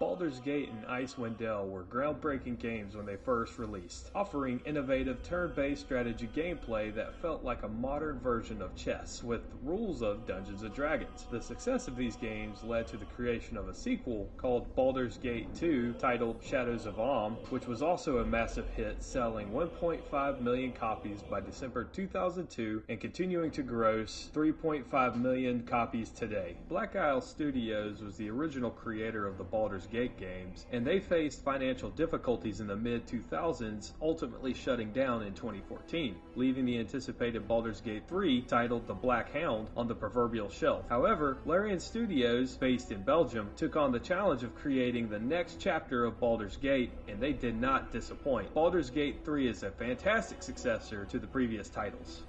Baldur's Gate and Icewind Dale were groundbreaking games when they first released, offering innovative turn-based strategy gameplay that felt like a modern version of chess, with rules of Dungeons & Dragons. The success of these games led to the creation of a sequel called Baldur's Gate 2, titled Shadows of Amn, which was also a massive hit, selling 1.5 million copies by December 2002 and continuing to gross 3.5 million copies today. Larian Studios was the original creator of the Baldur's Gate games, and they faced financial difficulties in the mid-2000s, ultimately shutting down in 2014, leaving the anticipated Baldur's Gate 3, titled The Black Hound, on the proverbial shelf. However, Larian Studios, based in Belgium, took on the challenge of creating the next chapter of Baldur's Gate, and they did not disappoint. Baldur's Gate 3 is a fantastic successor to the previous titles.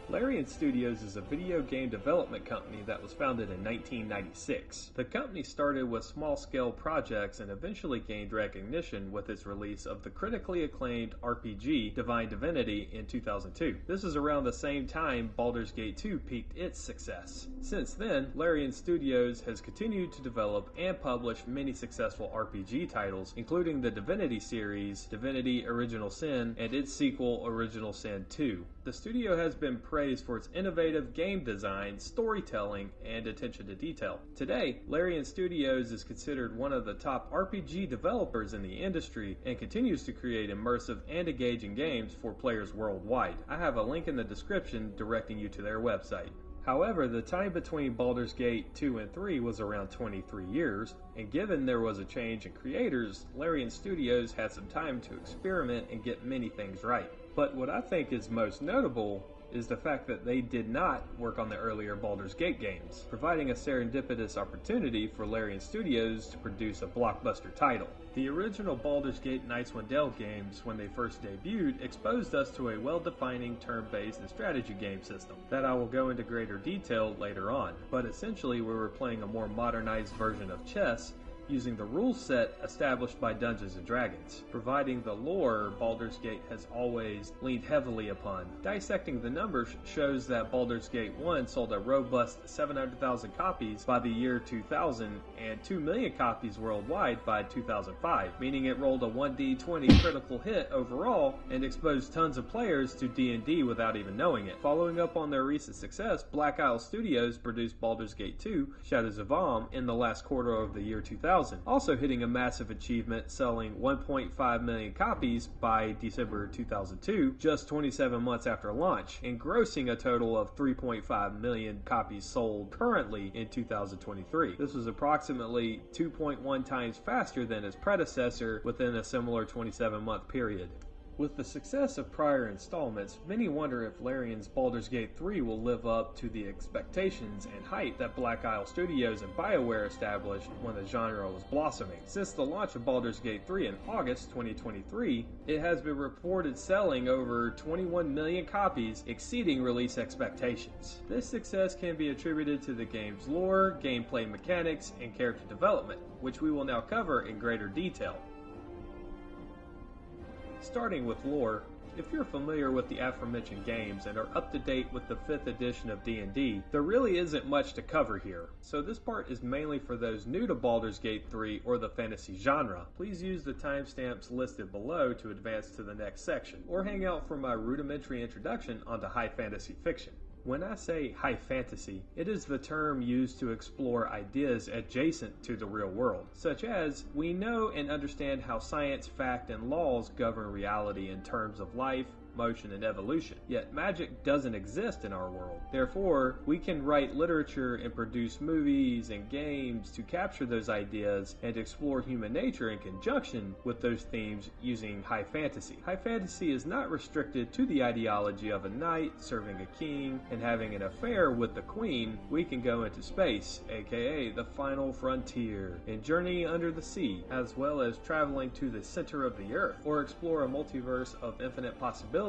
Larian Studios is a video game development company that was founded in 1996. The company started with small-scale projects and eventually gained recognition with its release of the critically acclaimed RPG Divine Divinity in 2002. This is around the same time Baldur's Gate 2 peaked its success. Since then, Larian Studios has continued to develop and publish many successful RPG titles, including the Divinity series, Divinity Original Sin, and its sequel, Original Sin 2. The studio has been praised for its innovative game design, storytelling, and attention to detail. Today, Larian Studios is considered one of the top RPG developers in the industry and continues to create immersive and engaging games for players worldwide. I have a link in the description directing you to their website. However, the time between Baldur's Gate 2 and 3 was around 23 years, and given there was a change in creators, Larian Studios had some time to experiment and get many things right. But what I think is most notable is the fact that they did not work on the earlier Baldur's Gate games, providing a serendipitous opportunity for Larian Studios to produce a blockbuster title. The original Baldur's Gate and Icewind Dale games, when they first debuted, exposed us to a well-defining turn-based and strategy game system that I will go into greater detail later on. But essentially we were playing a more modernized version of chess, using the rule set established by Dungeons & Dragons, providing the lore Baldur's Gate has always leaned heavily upon. Dissecting the numbers shows that Baldur's Gate 1 sold a robust 700,000 copies by the year 2000 and 2 million copies worldwide by 2005, meaning it rolled a 1d20 critical hit overall and exposed tons of players to D&D without even knowing it. Following up on their recent success, Larian Studios produced Baldur's Gate 2, Shadows of Amn, in the last quarter of the year 2000. Also hitting a massive achievement, selling 1.5 million copies by December 2002, just 27 months after launch, and grossing a total of 3.5 million copies sold currently in 2023. This was approximately 2.1 times faster than its predecessor within a similar 27-month period. With the success of prior installments, many wonder if Larian's Baldur's Gate 3 will live up to the expectations and hype that Larian Studios and BioWare established when the genre was blossoming. Since the launch of Baldur's Gate 3 in August 2023, it has been reported selling over 21 million copies, exceeding release expectations. This success can be attributed to the game's lore, gameplay mechanics, and character development, which we will now cover in greater detail. Starting with lore, if you're familiar with the aforementioned games and are up to date with the 5th edition of D&D, there really isn't much to cover here, so this part is mainly for those new to Baldur's Gate 3 or the fantasy genre. Please use the timestamps listed below to advance to the next section, or hang out for my rudimentary introduction onto high fantasy fiction. When I say high fantasy, it is the term used to explore ideas adjacent to the real world, such as we know and understand how science, fact, and laws govern reality in terms of life, motion, and evolution. Yet magic doesn't exist in our world. Therefore, we can write literature and produce movies and games to capture those ideas and explore human nature in conjunction with those themes using high fantasy. High fantasy is not restricted to the ideology of a knight serving a king and having an affair with the queen. We can go into space, aka the final frontier, and journey under the sea, as well as traveling to the center of the earth, or explore a multiverse of infinite possibilities,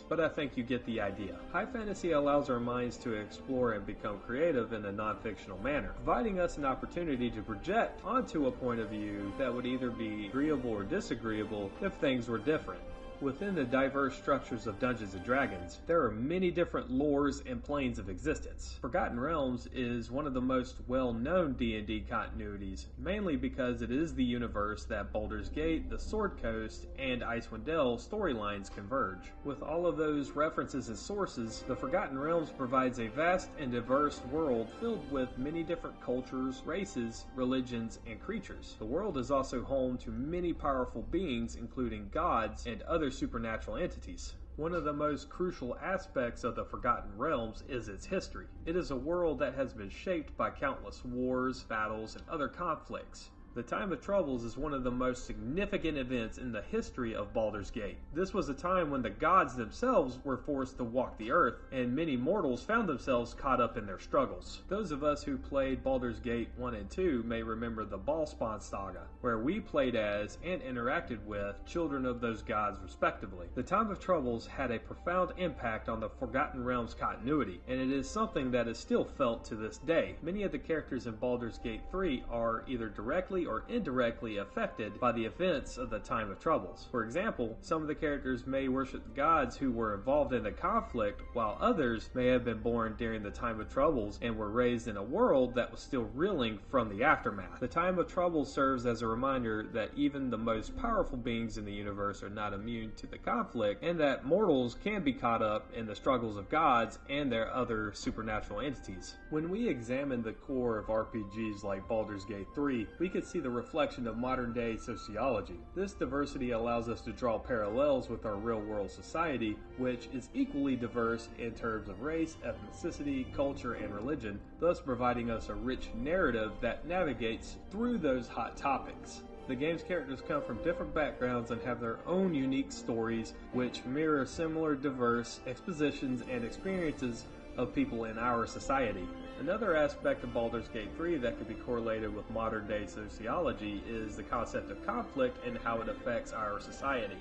but I think you get the idea. High fantasy allows our minds to explore and become creative in a non-fictional manner, providing us an opportunity to project onto a point of view that would either be agreeable or disagreeable if things were different. Within the diverse structures of Dungeons & Dragons, there are many different lores and planes of existence. Forgotten Realms is one of the most well-known D&D continuities, mainly because it is the universe that Baldur's Gate, the Sword Coast, and Icewind Dale storylines converge. With all of those references and sources, the Forgotten Realms provides a vast and diverse world filled with many different cultures, races, religions, and creatures. The world is also home to many powerful beings, including gods and other supernatural entities. One of the most crucial aspects of the Forgotten Realms is its history. It is a world that has been shaped by countless wars, battles, and other conflicts. The Time of Troubles is one of the most significant events in the history of Baldur's Gate. This was a time when the gods themselves were forced to walk the earth, and many mortals found themselves caught up in their struggles. Those of us who played Baldur's Gate 1 and 2 may remember the Ballspawn saga, where we played as and interacted with children of those gods respectively. The Time of Troubles had a profound impact on the Forgotten Realms continuity, and it is something that is still felt to this day. Many of the characters in Baldur's Gate 3 are either directly or indirectly affected by the events of the Time of Troubles. For example, some of the characters may worship the gods who were involved in the conflict, while others may have been born during the Time of Troubles and were raised in a world that was still reeling from the aftermath. The Time of Troubles serves as a reminder that even the most powerful beings in the universe are not immune to the conflict, and that mortals can be caught up in the struggles of gods and their other supernatural entities. When we examine the core of RPGs like Baldur's Gate 3, we could see the reflection of modern-day sociology. This diversity allows us to draw parallels with our real-world society, which is equally diverse in terms of race, ethnicity, culture, and religion, thus providing us a rich narrative that navigates through those hot topics. The game's characters come from different backgrounds and have their own unique stories, which mirror similar diverse expositions and experiences of people in our society. Another aspect of Baldur's Gate 3 that could be correlated with modern-day sociology is the concept of conflict and how it affects our society.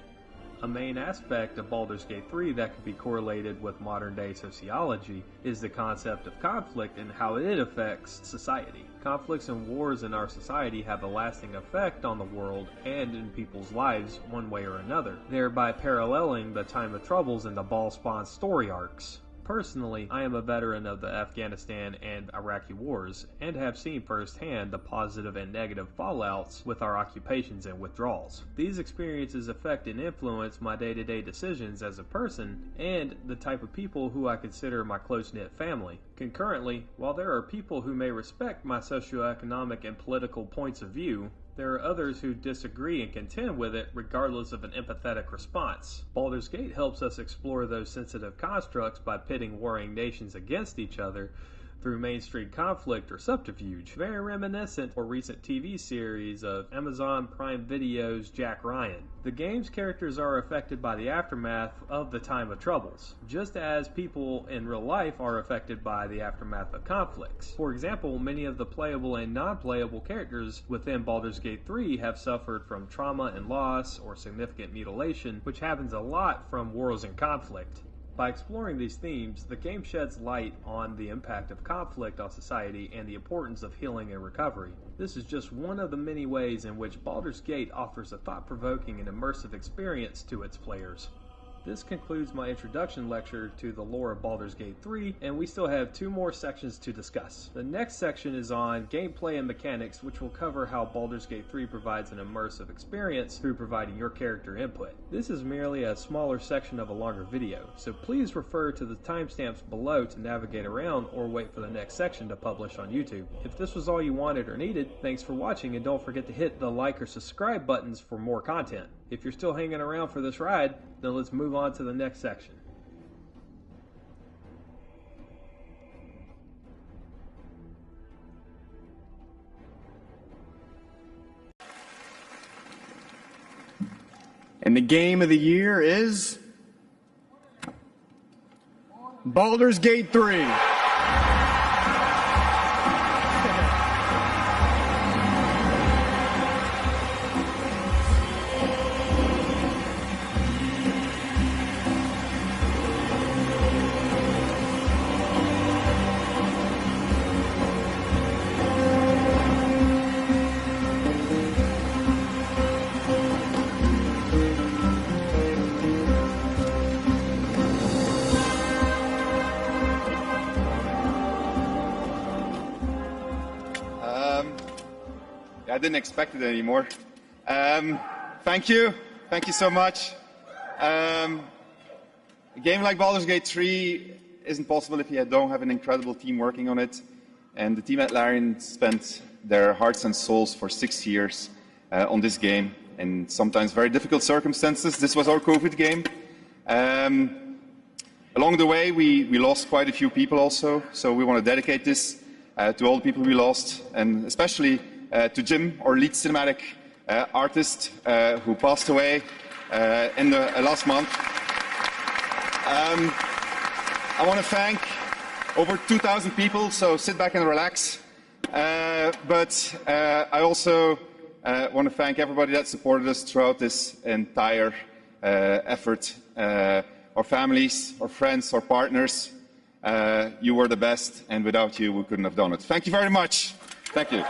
A main aspect of Baldur's Gate 3 that could be correlated with modern-day sociology is the concept of conflict and how it affects society. Conflicts and wars in our society have a lasting effect on the world and in people's lives one way or another, thereby paralleling the Time of Troubles and the Ballspawn story arcs. Personally, I am a veteran of the Afghanistan and Iraqi wars, and have seen firsthand the positive and negative fallouts with our occupations and withdrawals. These experiences affect and influence my day-to-day decisions as a person, and the type of people who I consider my close-knit family. Concurrently, while there are people who may respect my socioeconomic and political points of view, there are others who disagree and contend with it regardless of an empathetic response. Baldur's Gate helps us explore those sensitive constructs by pitting warring nations against each other through mainstream conflict or subterfuge, very reminiscent for recent TV series of Amazon Prime Video's Jack Ryan. The game's characters are affected by the aftermath of the Time of Troubles, just as people in real life are affected by the aftermath of conflicts. For example, many of the playable and non-playable characters within Baldur's Gate 3 have suffered from trauma and loss or significant mutilation, which happens a lot from wars and conflict. By exploring these themes, the game sheds light on the impact of conflict on society and the importance of healing and recovery. This is just one of the many ways in which Baldur's Gate offers a thought-provoking and immersive experience to its players. This concludes my introduction lecture to the lore of Baldur's Gate 3, and we still have 2 more sections to discuss. The next section is on gameplay and mechanics, which will cover how Baldur's Gate 3 provides an immersive experience through providing your character input. This is merely a smaller section of a longer video, so please refer to the timestamps below to navigate around or wait for the next section to publish on YouTube. If this was all you wanted or needed, thanks for watching, and don't forget to hit the like or subscribe buttons for more content. If you're still hanging around for this ride, then let's move on to the next section. And the game of the year is Baldur's Gate 3. didn't expect it anymore. Thank you so much. A game like Baldur's Gate 3 isn't possible if you don't have an incredible team working on it. And the team at Larian spent their hearts and souls for 6 years on this game in sometimes very difficult circumstances. This was our COVID game. Along the way, we lost quite a few people also, so we want to dedicate this to all the people we lost, and especially to Jim, our lead cinematic artist, who passed away in the last month. I want to thank over 2,000 people, so sit back and relax. But I also want to thank everybody that supported us throughout this entire effort. Our families, our friends, our partners, you were the best, and without you, we couldn't have done it. Thank you very much. Thank you.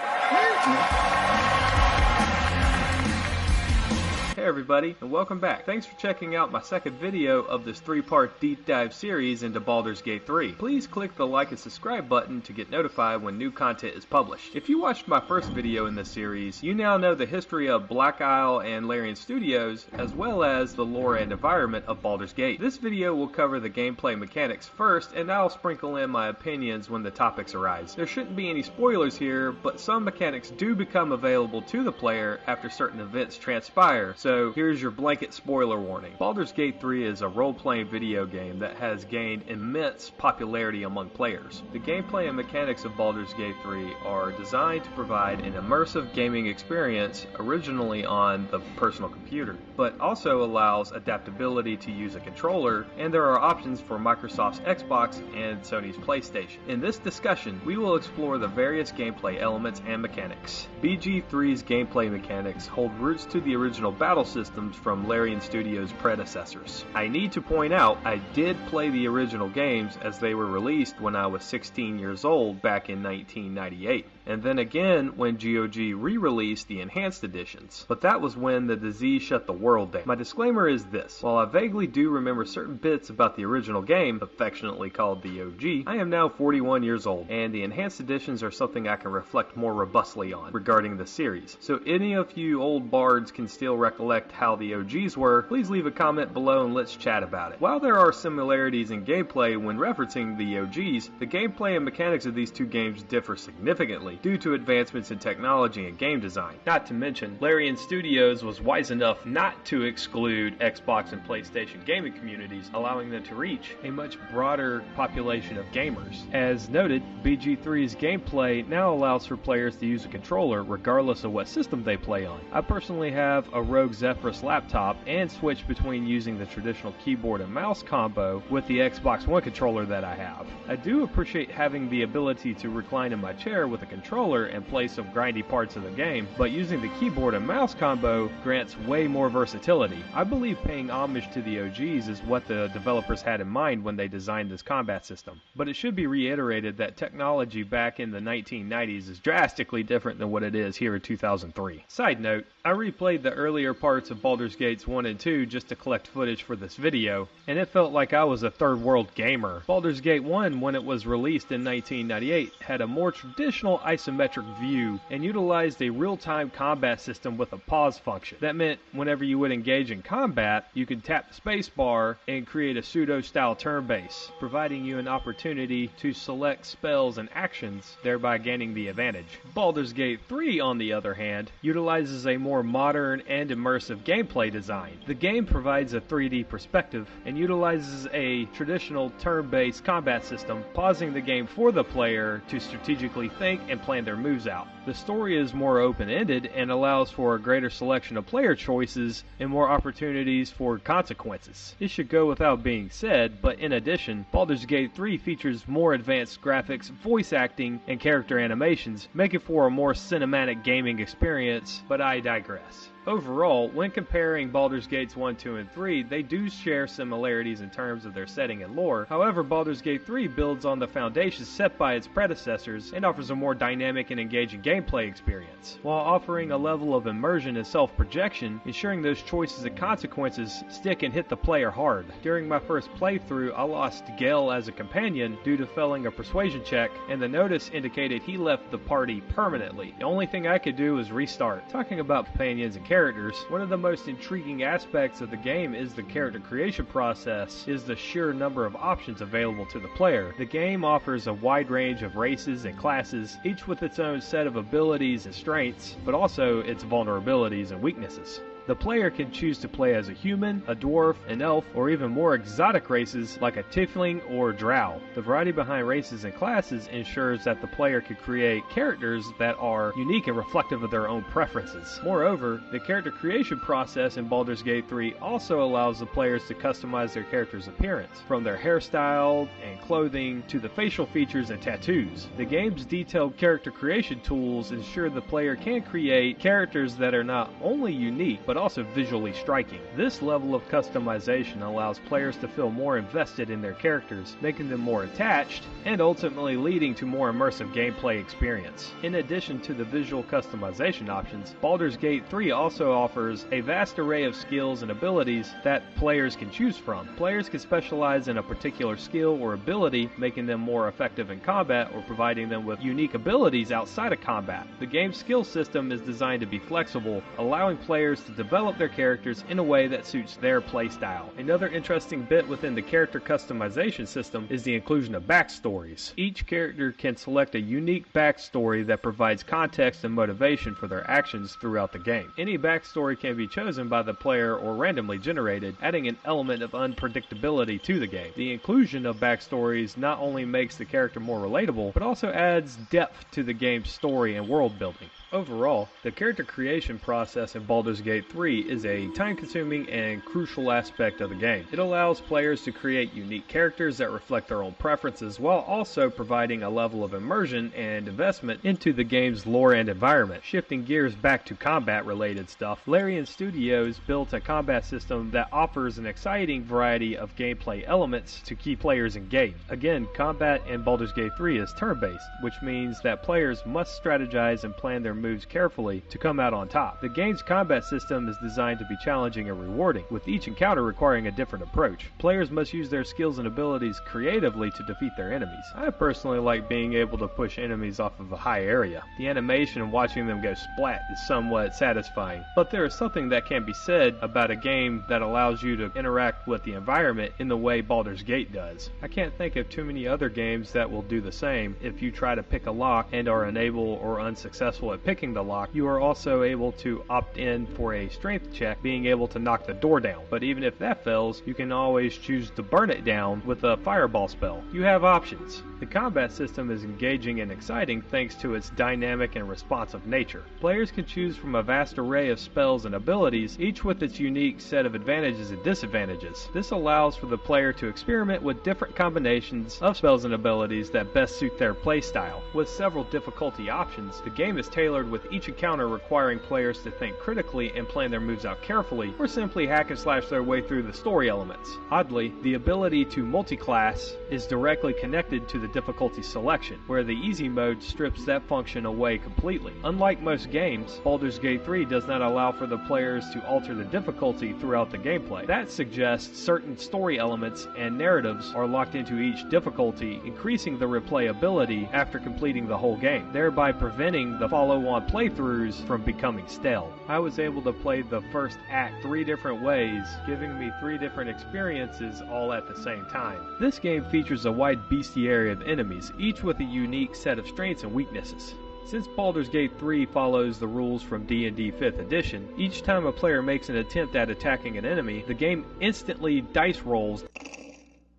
Hey everybody, and welcome back. Thanks for checking out my second video of this 3-part deep dive series into Baldur's Gate 3. Please click the like and subscribe button to get notified when new content is published. If you watched my first video in this series, you now know the history of Black Isle and Larian Studios, as well as the lore and environment of Baldur's Gate. This video will cover the gameplay mechanics first, and I'll sprinkle in my opinions when the topics arise. There shouldn't be any spoilers here, but some mechanics do become available to the player after certain events transpire, so here's your blanket spoiler warning. Baldur's Gate 3 is a role-playing video game that has gained immense popularity among players. The gameplay and mechanics of Baldur's Gate 3 are designed to provide an immersive gaming experience originally on the personal computer, but also allows adaptability to use a controller, and there are options for Microsoft's Xbox and Sony's PlayStation. In this discussion, we will explore the various gameplay elements and mechanics. BG3's gameplay mechanics hold roots to the original battle systems from Larian Studios' predecessors. I need to point out, I did play the original games as they were released when I was 16 years old back in 1998. And then again when GOG re-released the enhanced editions. But that was when the disease shut the world down. My disclaimer is this: while I vaguely do remember certain bits about the original game, affectionately called the OG, I am now 41 years old, and the enhanced editions are something I can reflect more robustly on regarding the series. So any of you old bards can still recollect how the OGs were, please leave a comment below and let's chat about it. While there are similarities in gameplay when referencing the OGs, the gameplay and mechanics of these two games differ significantly due to advancements in technology and game design. Not to mention, Larian Studios was wise enough not to exclude Xbox and PlayStation gaming communities, allowing them to reach a much broader population of gamers. As noted, BG3's gameplay now allows for players to use a controller regardless of what system they play on. I personally have a Rogue Zephyrus laptop and switch between using the traditional keyboard and mouse combo with the Xbox One controller that I have. I do appreciate having the ability to recline in my chair with a controller and play some grindy parts of the game, but using the keyboard and mouse combo grants way more versatility. I believe paying homage to the OGs is what the developers had in mind when they designed this combat system. But it should be reiterated that technology back in the 1990s is drastically different than what it is here in 2003. Side note, I replayed the earlier parts of Baldur's Gates 1 and 2 just to collect footage for this video, and it felt like I was a third world gamer. Baldur's Gate 1, when it was released in 1998, had a more traditional isometric view and utilized a real-time combat system with a pause function. That meant whenever you would engage in combat, you could tap the space bar and create a pseudo-style turn base, providing you an opportunity to select spells and actions, thereby gaining the advantage. Baldur's Gate 3, on the other hand, utilizes a more modern and immersive gameplay design. The game provides a 3D perspective and utilizes a traditional turn-based combat system, pausing the game for the player to strategically think and plan their moves out. The story is more open-ended and allows for a greater selection of player choices and more opportunities for consequences. It should go without being said, but in addition, Baldur's Gate 3 features more advanced graphics, voice acting, and character animations, making for a more cinematic gaming experience, but I digress. Overall, when comparing Baldur's Gates 1, 2, and 3, they do share similarities in terms of their setting and lore. However, Baldur's Gate 3 builds on the foundation set by its predecessors and offers a more dynamic dynamic and engaging gameplay experience, while offering a level of immersion and self-projection, ensuring those choices and consequences stick and hit the player hard. During my first playthrough, I lost Gale as a companion due to failing a persuasion check, and the notice indicated he left the party permanently. The only thing I could do was restart. Talking about companions and characters, one of the most intriguing aspects of the game is the character creation process, is the sheer number of options available to the player. The game offers a wide range of races and classes, each with its own set of abilities and strengths, but also its vulnerabilities and weaknesses. The player can choose to play as a human, a dwarf, an elf, or even more exotic races like a tiefling or drow. The variety behind races and classes ensures that the player can create characters that are unique and reflective of their own preferences. Moreover, the character creation process in Baldur's Gate 3 also allows the players to customize their character's appearance, from their hairstyle and clothing to the facial features and tattoos. The game's detailed character creation tools ensure the player can create characters that are not only unique, but also visually striking. This level of customization allows players to feel more invested in their characters, making them more attached, and ultimately leading to more immersive gameplay experience. In addition to the visual customization options, Baldur's Gate 3 also offers a vast array of skills and abilities that players can choose from. Players can specialize in a particular skill or ability, making them more effective in combat or providing them with unique abilities outside of combat. The game's skill system is designed to be flexible, allowing players to develop their characters in a way that suits their playstyle. Another interesting bit within the character customization system is the inclusion of backstories. Each character can select a unique backstory that provides context and motivation for their actions throughout the game. Any backstory can be chosen by the player or randomly generated, adding an element of unpredictability to the game. The inclusion of backstories not only makes the character more relatable, but also adds depth to the game's story and world building. Overall, the character creation process in Baldur's Gate 3 is a time-consuming and crucial aspect of the game. It allows players to create unique characters that reflect their own preferences, while also providing a level of immersion and investment into the game's lore and environment. Shifting gears back to combat-related stuff, Larian Studios built a combat system that offers an exciting variety of gameplay elements to keep players engaged. Again, combat in Baldur's Gate 3 is turn-based, which means that players must strategize and plan their moves carefully to come out on top. The game's combat system is designed to be challenging and rewarding, with each encounter requiring a different approach. Players must use their skills and abilities creatively to defeat their enemies. I personally like being able to push enemies off of a high area. The animation of watching them go splat is somewhat satisfying, but there is something that can be said about a game that allows you to interact with the environment in the way Baldur's Gate does. I can't think of too many other games that will do the same. If you try to pick a lock and are unable or unsuccessful at picking the lock, you are also able to opt in for a strength check, being able to knock the door down. But even if that fails, you can always choose to burn it down with a fireball spell. You have options. The combat system is engaging and exciting thanks to its dynamic and responsive nature. Players can choose from a vast array of spells and abilities, each with its unique set of advantages and disadvantages. This allows for the player to experiment with different combinations of spells and abilities that best suit their playstyle. With several difficulty options, the game is tailored with each encounter requiring players to think critically and plan their moves out carefully, or simply hack and slash their way through the story elements. Oddly, the ability to multi-class is directly connected to the difficulty selection, where the easy mode strips that function away completely. Unlike most games, Baldur's Gate 3 does not allow for the players to alter the difficulty throughout the gameplay. That suggests certain story elements and narratives are locked into each difficulty, increasing the replayability after completing the whole game, thereby preventing the follow-on playthroughs from becoming stale. I was able to play the first act 3 different ways, giving me 3 different experiences all at the same time. This game features a wide bestiary of enemies, each with a unique set of strengths and weaknesses. Since Baldur's Gate 3 follows the rules from D&D 5th edition, each time a player makes an attempt at attacking an enemy, the game instantly dice rolls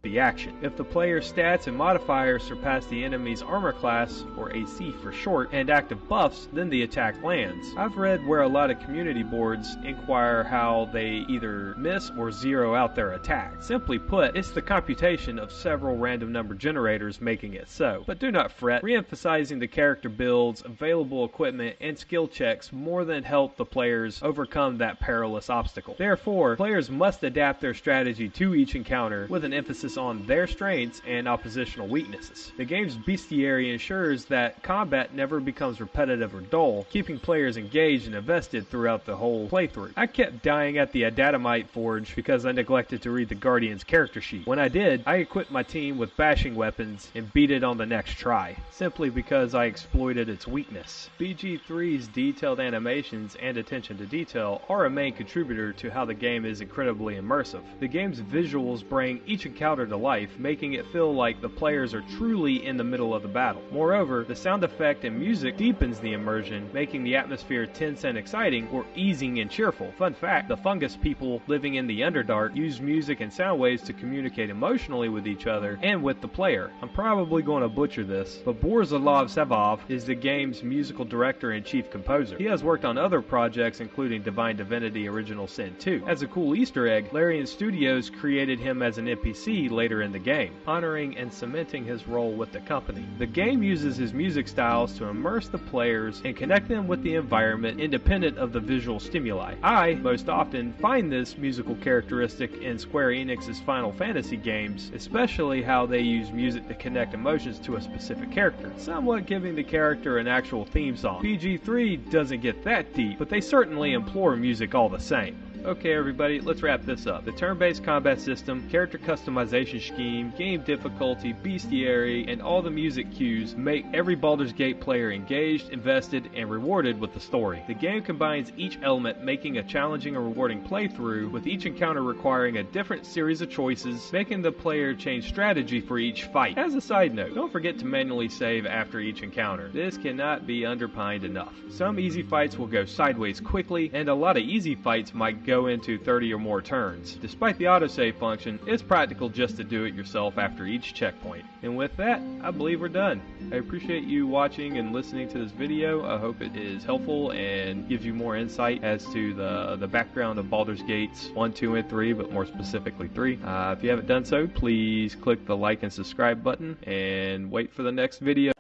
the action. If the player's stats and modifiers surpass the enemy's armor class, or AC for short, and active buffs, then the attack lands. I've read where a lot of community boards inquire how they either miss or zero out their attack. Simply put, it's the computation of several random number generators making it so. But do not fret, re-emphasizing the character builds, available equipment, and skill checks more than help the players overcome that perilous obstacle. Therefore, players must adapt their strategy to each encounter with an emphasis emphasis on their strengths and oppositional weaknesses. The game's bestiary ensures that combat never becomes repetitive or dull, keeping players engaged and invested throughout the whole playthrough. I kept dying at the Adatomite Forge because I neglected to read the Guardian's character sheet. When I did, I equipped my team with bashing weapons and beat it on the next try, simply because I exploited its weakness. BG3's detailed animations and attention to detail are a main contributor to how the game is incredibly immersive. The game's visuals bring each encounter to life, making it feel like the players are truly in the middle of the battle. Moreover, the sound effect and music deepens the immersion, making the atmosphere tense and exciting or easing and cheerful. Fun fact, the fungus people living in the Underdark use music and sound waves to communicate emotionally with each other and with the player. I'm probably going to butcher this, but Borzalov Sevov is the game's musical director and chief composer. He has worked on other projects including Divine Divinity Original Sin 2. As a cool Easter egg, Larian Studios created him as an NPC later in the game, honoring and cementing his role with the company. The game uses his music styles to immerse the players and connect them with the environment independent of the visual stimuli. I, most often, find this musical characteristic in Square Enix's Final Fantasy games, especially how they use music to connect emotions to a specific character, somewhat giving the character an actual theme song. BG3 doesn't get that deep, but they certainly employ music all the same. Okay everybody, let's wrap this up. The turn-based combat system, character customization scheme, game difficulty, bestiary, and all the music cues make every Baldur's Gate player engaged, invested, and rewarded with the story. The game combines each element, making a challenging and rewarding playthrough, with each encounter requiring a different series of choices, making the player change strategy for each fight. As a side note, don't forget to manually save after each encounter. This cannot be underpined enough. Some easy fights will go sideways quickly, and a lot of easy fights might go into 30 or more turns. Despite the autosave function, it's practical just to do it yourself after each checkpoint. And with that, I believe we're done. I appreciate you watching and listening to this video. I hope it is helpful and gives you more insight as to the background of Baldur's Gates 1, 2, and 3, but more specifically 3. If you haven't done so, please click the like and subscribe button and wait for the next video.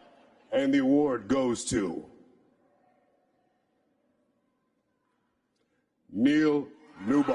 And the award goes to Neil Newby.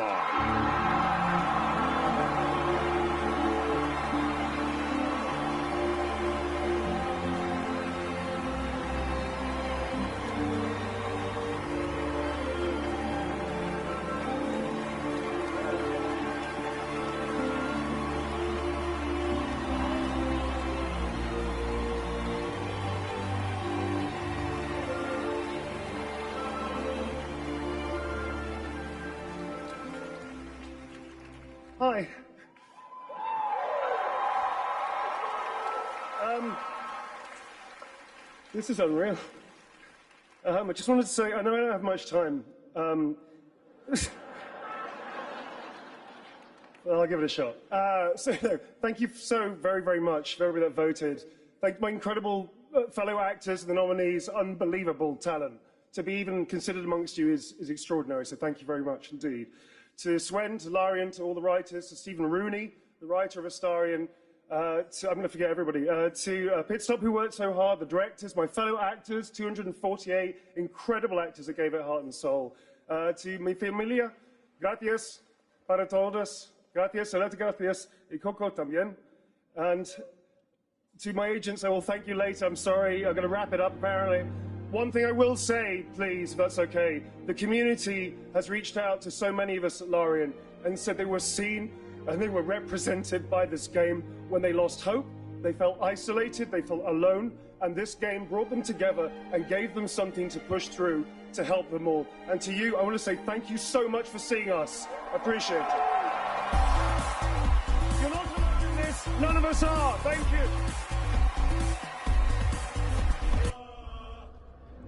Hi. This is unreal. I just wanted to say, I know I don't have much time. Well, I'll give it a shot. Thank you so very, very much for everybody that voted. Thank my incredible fellow actors and the nominees. Unbelievable talent. To be even considered amongst you is extraordinary, so thank you very much indeed. To Swen, to Larian, to all the writers, to Stephen Rooney, the writer of Astarion, I'm going to forget everybody, to Pitstop, who worked so hard, the directors, my fellow actors, 248 incredible actors that gave it heart and soul. To mi familia, gracias para todos, gracias, gracias, y Coco también. And to my agents, I will thank you later. I'm sorry, I'm going to wrap it up apparently. One thing I will say, please, if that's okay, the community has reached out to so many of us at Larian and said they were seen and they were represented by this game when they lost hope, they felt isolated, they felt alone, and this game brought them together and gave them something to push through to help them all. And to you, I want to say thank you so much for seeing us. I appreciate it. You're not alone in this. None of us are. Thank you.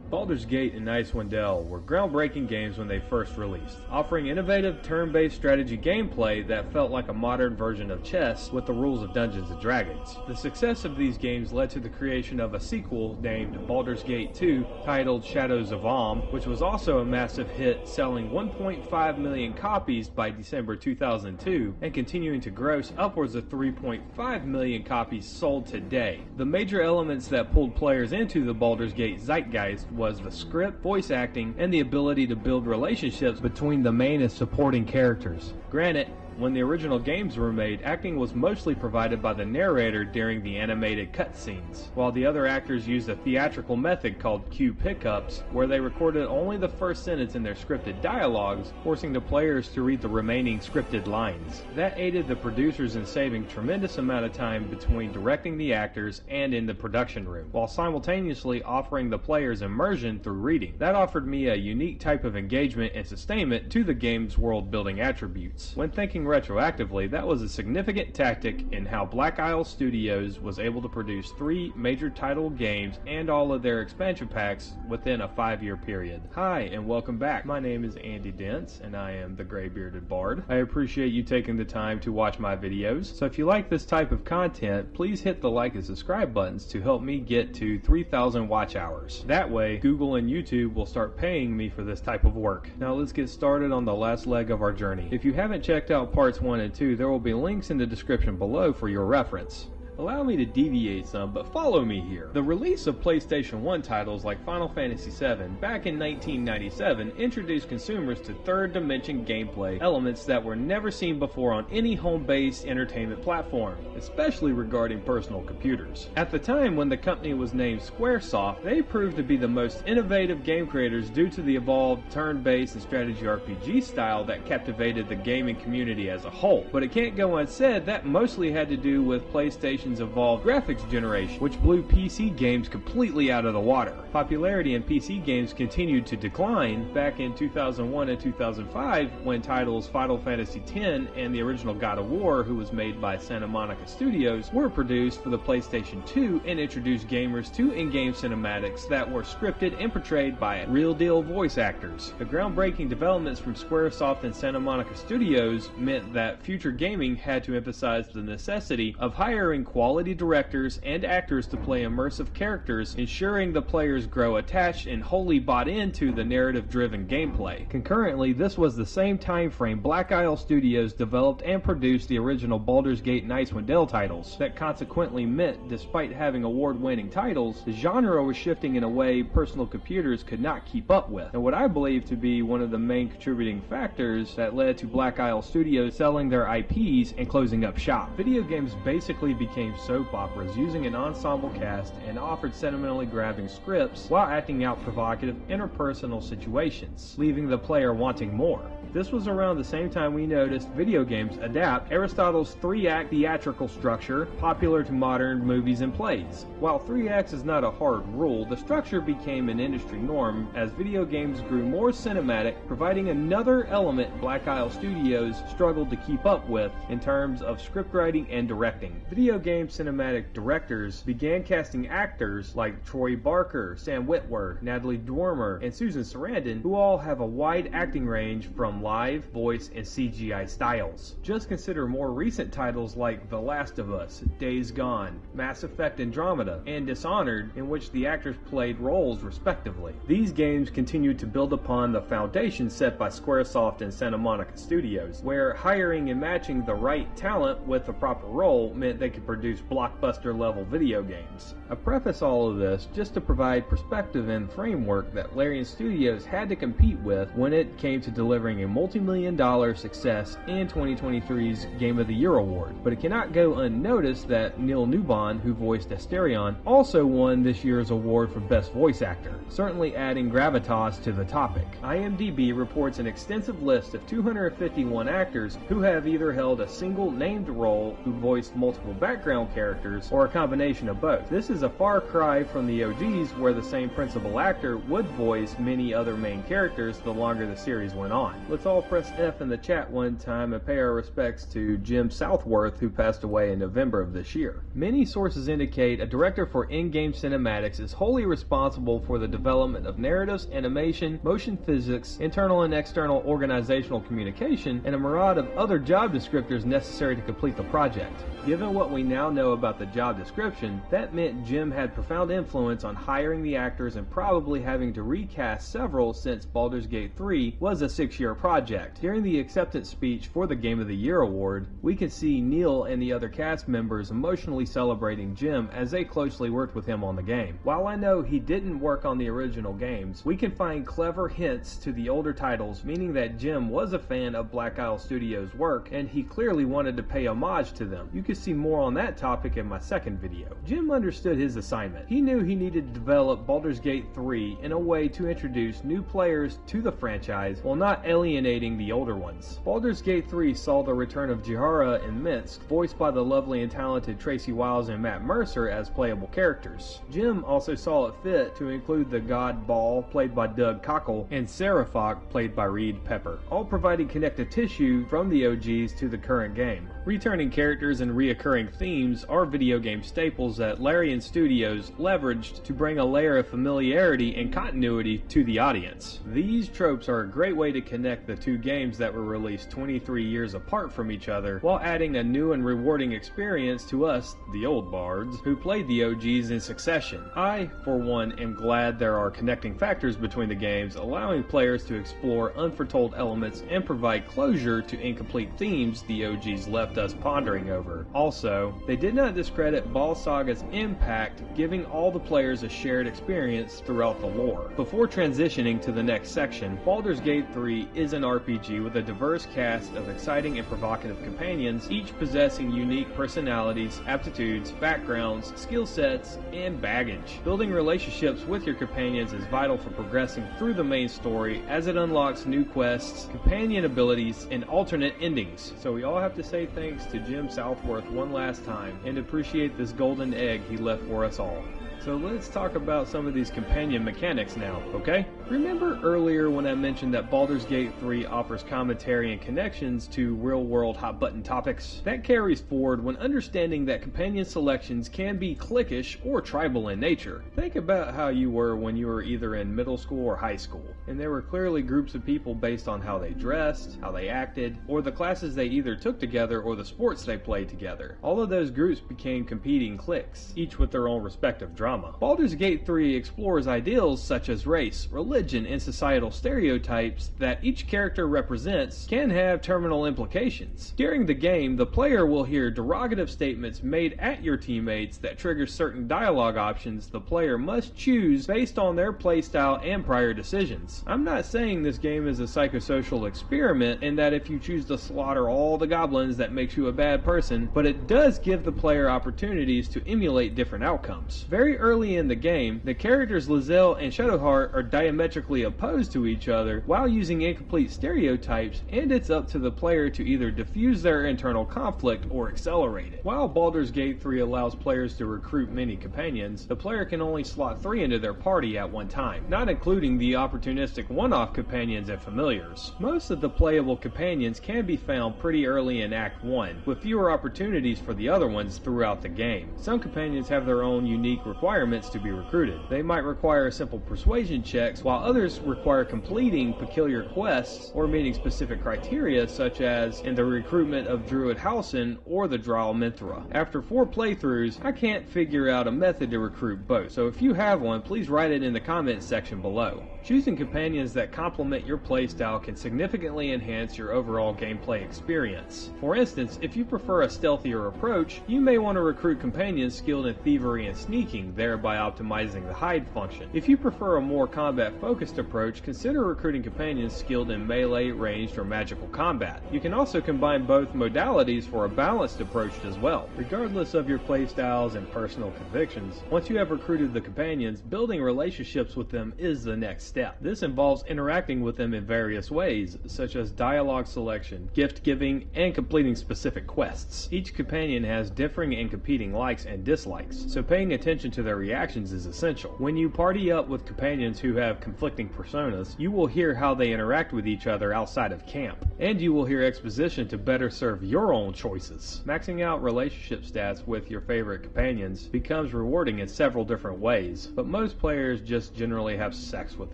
Baldur's Gate and Icewind Dale were groundbreaking games when they first released, offering innovative turn-based strategy gameplay that felt like a modern version of chess with the rules of Dungeons & Dragons. The success of these games led to the creation of a sequel named Baldur's Gate 2, titled Shadows of Amn, which was also a massive hit, selling 1.5 million copies by December 2002 and continuing to gross upwards of 3.5 million copies sold today. The major elements that pulled players into the Baldur's Gate zeitgeist was the script, voice acting, and the ability to build relationships between the main and supporting characters. Granted, When the original games were made, acting was mostly provided by the narrator during the animated cutscenes, while the other actors used a theatrical method called cue pickups, where they recorded only the first sentence in their scripted dialogues, forcing the players to read the remaining scripted lines. That aided the producers in saving tremendous amount of time between directing the actors and in the production room, while simultaneously offering the players immersion through reading. That offered me a unique type of engagement and sustainment to the game's world-building attributes. When thinking retroactively, that was a significant tactic in how Black Isle Studios was able to produce 3 major title games and all of their expansion packs within a 5-year period. Hi, and welcome back. My name is Andy Dents, and I am the Gray-Bearded Bard. I appreciate you taking the time to watch my videos, so if you like this type of content, please hit the like and subscribe buttons to help me get to 3,000 watch hours. That way, Google and YouTube will start paying me for this type of work. Now let's get started on the last leg of our journey. If you haven't checked out parts 1 and 2, there will be links in the description below for your reference. Allow me to deviate some, but follow me here. The release of PlayStation 1 titles like Final Fantasy VII back in 1997 introduced consumers to third-dimension gameplay elements that were never seen before on any home-based entertainment platform, especially regarding personal computers. At the time when the company was named Squaresoft, they proved to be the most innovative game creators due to the evolved turn-based and strategy RPG style that captivated the gaming community as a whole. But it can't go unsaid that mostly had to do with PlayStation's evolved graphics generation, which blew PC games completely out of the water. Popularity in PC games continued to decline back in 2001 and 2005 when titles Final Fantasy X and the original God of War, who was made by Santa Monica Studios, were produced for the PlayStation 2 and introduced gamers to in-game cinematics that were scripted and portrayed by real-deal voice actors. The groundbreaking developments from Squaresoft and Santa Monica Studios meant that future gaming had to emphasize the necessity of hiring quality directors and actors to play immersive characters, ensuring the players grow attached and wholly bought into the narrative-driven gameplay. Concurrently, this was the same time frame Black Isle Studios developed and produced the original Baldur's Gate and Icewind Dale titles. That consequently meant, despite having award-winning titles, the genre was shifting in a way personal computers could not keep up with, and what I believe to be one of the main contributing factors that led to Black Isle Studios selling their IPs and closing up shop. Video games basically became soap operas using an ensemble cast and offered sentimentally grabbing scripts while acting out provocative interpersonal situations, leaving the player wanting more. This was around the same time we noticed video games adapt Aristotle's 3-act theatrical structure, popular to modern movies and plays. While 3 acts is not a hard rule, the structure became an industry norm as video games grew more cinematic, providing another element Black Isle Studios struggled to keep up with in terms of script writing and directing. Video game cinematic directors began casting actors like Troy Barker, Sam Witwer, Natalie Dormer, and Susan Sarandon, who all have a wide acting range from live, voice, and CGI styles. Just consider more recent titles like The Last of Us, Days Gone, Mass Effect Andromeda, and Dishonored, in which the actors played roles respectively. These games continued to build upon the foundation set by Squaresoft and Santa Monica Studios, where hiring and matching the right talent with the proper role meant they could produce blockbuster level video games. I preface all of this just to provide perspective and framework that Larian Studios had to compete with when it came to delivering a multi-million-dollar success in 2023's Game of the Year award. But it cannot go unnoticed that Neil Newbon, who voiced Asterion, also won this year's award for Best Voice Actor, certainly adding gravitas to the topic. IMDb reports an extensive list of 251 actors who have either held a single named role, who voiced multiple background characters, or a combination of both. This is a far cry from the OGs, where the same principal actor would voice many other main characters the longer the series went on. Let's all press F in the chat one time and pay our respects to Jim Southworth, who passed away in November of this year. Many sources indicate a director for in-game cinematics is wholly responsible for the development of narratives, animation, motion physics, internal and external organizational communication, and a myriad of other job descriptors necessary to complete the project. Given what we now now know about the job description, that meant Jim had profound influence on hiring the actors and probably having to recast several since Baldur's Gate 3 was a 6-year project. During the acceptance speech for the Game of the Year award, we can see Neil and the other cast members emotionally celebrating Jim as they closely worked with him on the game. While I know he didn't work on the original games, we can find clever hints to the older titles, meaning that Jim was a fan of Black Isle Studios' work and he clearly wanted to pay homage to them. You can see more on that topic in my second video. Jim understood his assignment. He knew he needed to develop Baldur's Gate 3 in a way to introduce new players to the franchise while not alienating the older ones. Baldur's Gate 3 saw the return of Jihara and Minsk, voiced by the lovely and talented Tracy Wiles and Matt Mercer as playable characters. Jim also saw it fit to include the god Ball, played by Doug Cockle, and Seraphoc, played by Reed Pepper, all providing connective tissue from the OGs to the current game. Returning characters and reoccurring themes are video game staples that Larian Studios leveraged to bring a layer of familiarity and continuity to the audience. These tropes are a great way to connect the two games that were released 23 years apart from each other, while adding a new and rewarding experience to us, the old bards, who played the OGs in succession. I, for one, am glad there are connecting factors between the games, allowing players to explore unforetold elements and provide closure to incomplete themes the OGs left us pondering over. Also, they did not discredit Ball Saga's impact, giving all the players a shared experience throughout the lore. Before transitioning to the next section, Baldur's Gate 3 is an RPG with a diverse cast of exciting and provocative companions, each possessing unique personalities, aptitudes, backgrounds, skill sets, and baggage. Building relationships with your companions is vital for progressing through the main story as it unlocks new quests, companion abilities, and alternate endings. So we all have to say thanks to Jim Southworth one last time and appreciate this golden egg he left for us all. So let's talk about some of these companion mechanics now, okay? Remember earlier when I mentioned that Baldur's Gate 3 offers commentary and connections to real-world hot-button topics? That carries forward when understanding that companion selections can be cliquish or tribal in nature. Think about how you were when you were either in middle school or high school, and there were clearly groups of people based on how they dressed, how they acted, or the classes they either took together or the sports they played together. All of those groups became competing cliques, each with their own respective drama. Baldur's Gate 3 explores ideals such as race, religion, and societal stereotypes that each character represents can have terminal implications. During the game, the player will hear derogative statements made at your teammates that trigger certain dialogue options the player must choose based on their playstyle and prior decisions. I'm not saying this game is a psychosocial experiment and that if you choose to slaughter all the goblins that makes you a bad person, but it does give the player opportunities to emulate different outcomes. Very early in the game, the characters Lizelle and Shadowheart are diametrically opposed to each other while using incomplete stereotypes, and it's up to the player to either diffuse their internal conflict or accelerate it. While Baldur's Gate 3 allows players to recruit many companions, the player can only slot 3 into their party at one time, not including the opportunistic one-off companions and familiars. Most of the playable companions can be found pretty early in Act 1, with fewer opportunities for the other ones throughout the game. Some companions have their own unique requirements to be recruited. They might require simple persuasion checks, while others require completing peculiar quests or meeting specific criteria, such as in the recruitment of Druid Halsin or the Drow Minthra. After 4 playthroughs, I can't figure out a method to recruit both, so if you have one, please write it in the comments section below. Choosing companions that complement your playstyle can significantly enhance your overall gameplay experience. For instance, if you prefer a stealthier approach, you may want to recruit companions skilled in thievery and sneaking, thereby optimizing the hide function. If you prefer a more combat-focused approach, consider recruiting companions skilled in melee, ranged, or magical combat. You can also combine both modalities for a balanced approach as well. Regardless of your playstyles and personal convictions, once you have recruited the companions, building relationships with them is the next step. This involves interacting with them in various ways, such as dialogue selection, gift giving, and completing specific quests. Each companion has differing and competing likes and dislikes, so paying attention to their reactions is essential. When you party up with companions who have conflicting personas, you will hear how they interact with each other outside of camp, and you will hear exposition to better serve your own choices. Maxing out relationship stats with your favorite companions becomes rewarding in several different ways, but most players just generally have sex with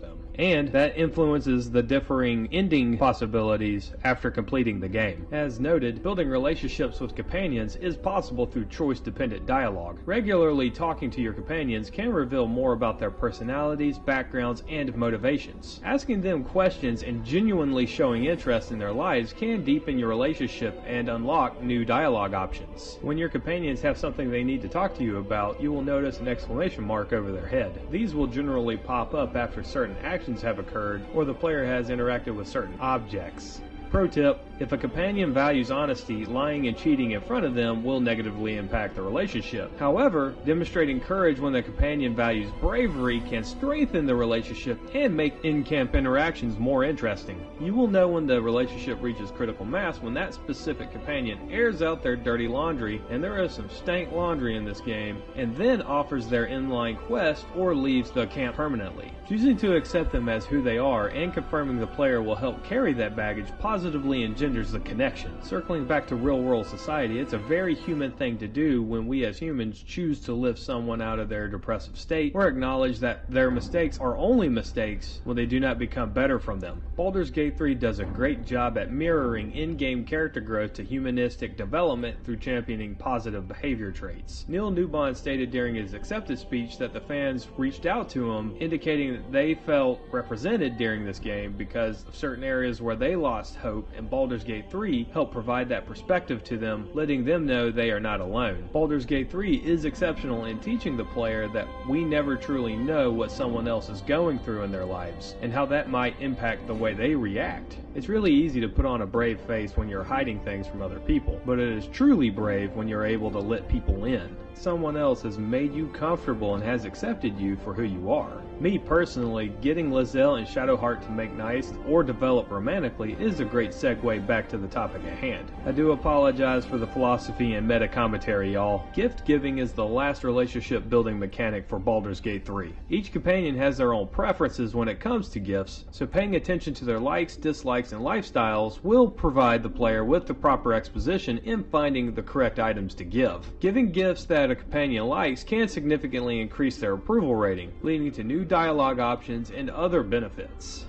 them. and that influences the differing ending possibilities after completing the game. As noted, building relationships with companions is possible through choice-dependent dialogue. Regularly talking to your companions can reveal more about their personalities, backgrounds, and motivations. Asking them questions and genuinely showing interest in their lives can deepen your relationship and unlock new dialogue options. When your companions have something they need to talk to you about, you will notice an exclamation mark over their head. These will generally pop up after certain actions have occurred or the player has interacted with certain objects. Pro tip, if a companion values honesty, lying and cheating in front of them will negatively impact the relationship. However, demonstrating courage when the companion values bravery can strengthen the relationship and make in-camp interactions more interesting. You will know when the relationship reaches critical mass when that specific companion airs out their dirty laundry, and there is some stank laundry in this game, and then offers their inline quest or leaves the camp permanently. Choosing to accept them as who they are and confirming the player will help carry that baggage positively engenders the connection. Circling back to real-world society, it's a very human thing to do when we as humans choose to lift someone out of their depressive state or acknowledge that their mistakes are only mistakes when they do not become better from them. Baldur's Gate 3 does a great job at mirroring in-game character growth to humanistic development through championing positive behavior traits. Neil Newbon stated during his acceptance speech that the fans reached out to him, indicating that they felt represented during this game because of certain areas where they lost hope, and Baldur's Gate 3 helped provide that perspective to them, letting them know they are not alone. Baldur's Gate 3 is exceptional in teaching the player that we never truly know what someone else is going through in their lives, and how that might impact the way they react. It's really easy to put on a brave face when you're hiding things from other people, but it is truly brave when you're able to let people in. Someone else has made you comfortable and has accepted you for who you are. Me personally, getting Lae'zel and Shadowheart to make nice or develop romantically is a great segue back to the topic at hand. I do apologize for the philosophy and meta commentary, y'all. Gift giving is the last relationship building mechanic for Baldur's Gate 3. Each companion has their own preferences when it comes to gifts, so paying attention to their likes, dislikes, and lifestyles will provide the player with the proper exposition in finding the correct items to give. Giving gifts that a companion likes can significantly increase their approval rating, leading to new dialogue options and other benefits.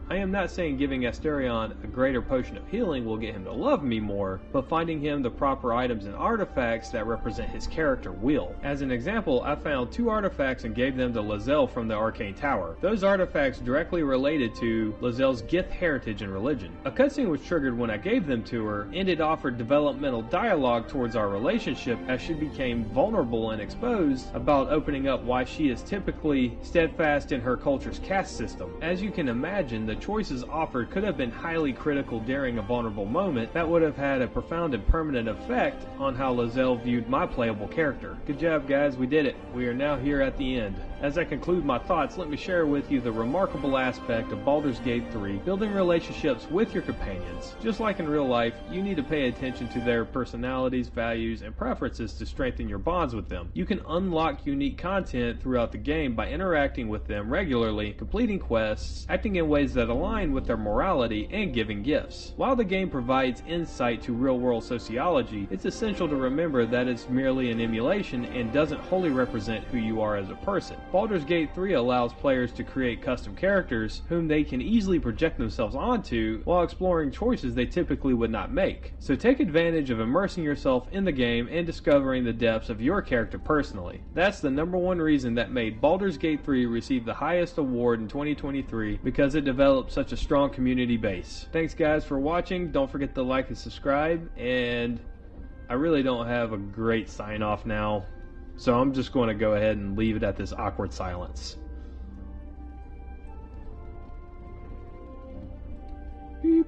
I am not saying giving Asterion a greater potion of healing will get him to love me more, but finding him the proper items and artifacts that represent his character will. As an example, I found 2 artifacts and gave them to Lae'zel from the Arcane Tower. Those artifacts directly related to Lae'zel's Gith heritage and religion. A cutscene was triggered when I gave them to her, and it offered developmental dialogue towards our relationship as she became vulnerable and exposed about opening up why she is typically steadfast in her culture's caste system. As you can imagine, the choices offered could have been highly critical during a vulnerable moment that would have had a profound and permanent effect on how Lae'zel viewed my playable character. Good job, guys, we did it. We are now here at the end. As I conclude my thoughts, let me share with you the remarkable aspect of Baldur's Gate 3, building relationships with your companions. Just like in real life, you need to pay attention to their personalities, values, and preferences to strengthen your bonds with them. You can unlock unique content throughout the game by interacting with them regularly, completing quests, acting in ways that align with their morality, and giving gifts. While the game provides insight to real-world sociology, it's essential to remember that it's merely an emulation and doesn't wholly represent who you are as a person. Baldur's Gate 3 allows players to create custom characters whom they can easily project themselves onto while exploring choices they typically would not make. So take advantage of immersing yourself in the game and discovering the depths of your character personally. That's the #1 reason that made Baldur's Gate 3 receive the highest award in 2023, because it developed such a strong community base. Thanks guys for watching. Don't forget to like and subscribe, and I really don't have a great sign off now, so I'm just going to go ahead and leave it at this awkward silence. Beep.